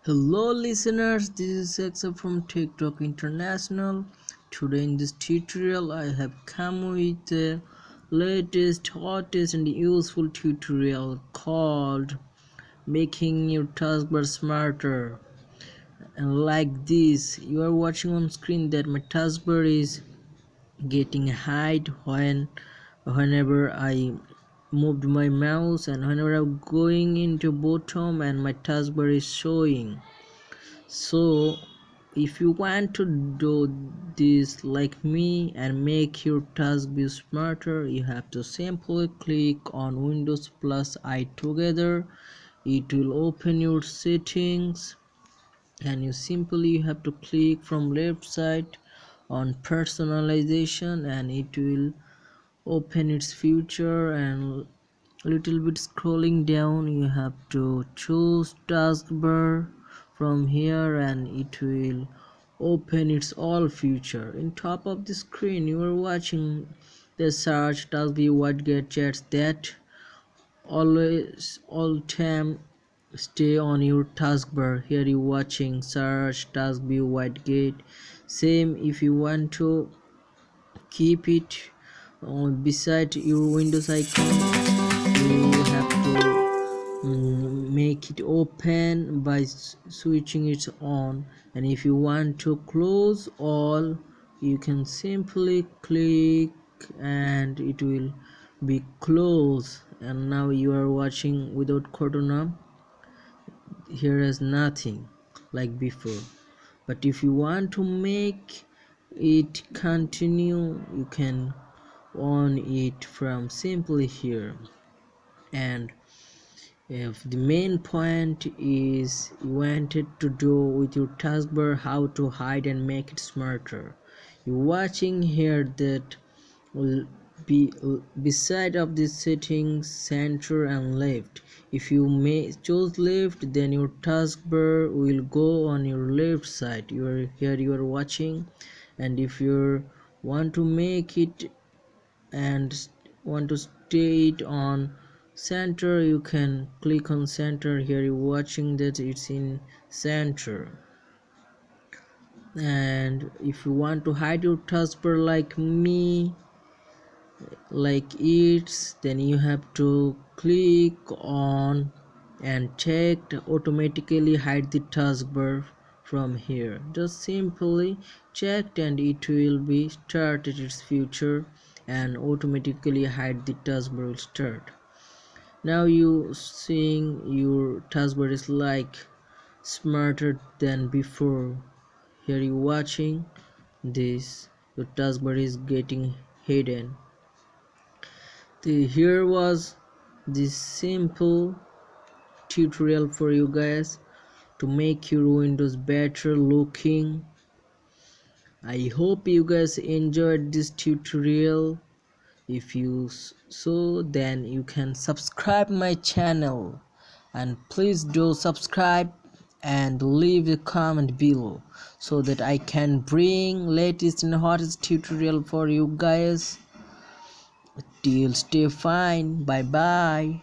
Hello listeners, this is Exa from TikTok International. Today in this tutorial I have come with the latest, hottest and useful tutorial called making your taskbar smarter. And like this, you are watching on screen that my taskbar is getting height whenever I moved my mouse, and whenever I'm going into bottom and my taskbar is showing. So if you want to do this like me and make your task be smarter, you have to simply click on Windows plus I together. It will open your settings, and you have to click from left side on personalization, and it will open its feature. And little bit scrolling down, you have to choose taskbar from here, and it will open its all feature. In top of the screen you are watching the search task view what get chats that always all time stay on your taskbar. Here you watching search task view white gate. Same if you want to keep it beside your Windows icon, you have to make it open by switching it on. And if you want to close all, you can simply click and it will be closed. And now you are watching without corona. Here is nothing like before. But if you want to make it continue, you can on it from simply here. And if the main point is you wanted to do with your taskbar how to hide and make it smarter, you watching here that will be beside of the settings center and left. If you may choose left, then your taskbar will go on your left side. You are watching. And if you want to make it and want to stay it on center, you can click on center. Here you're watching that it's in center. And if you want to hide your taskbar like me, like it, then you have to click on and check automatically hide the taskbar from here. Just simply checked and it will be started its future, and automatically hide the taskbar will start. Now you seeing your taskbar is like smarter than before. Here you watching this, your taskbar is getting hidden. Here was this simple tutorial for you guys to make your Windows better looking. I hope you guys enjoyed this tutorial. If you so, then you can subscribe my channel, and please do subscribe and leave a comment below so that I can bring latest and hottest tutorial for you guys. Till stay fine, bye bye.